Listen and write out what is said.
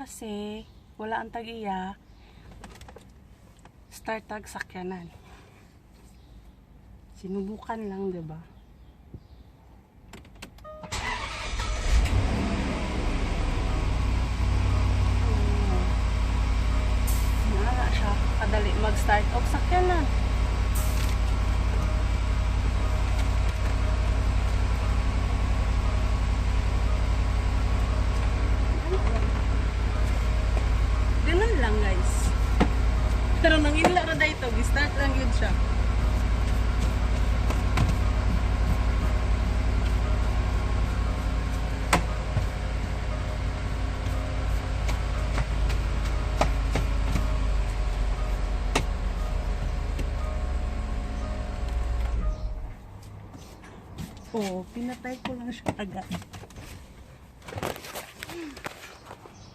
kasi wala ang tag-iya. Start tag sakyanan. Sinubukan lang, 'di ba? Wala siya kadali mag-start og sakyanan. Ganun lang, guys. Pero nang inla ra dayto, gi-start lang yun siya. Oh, pinatay ko lang siya agad.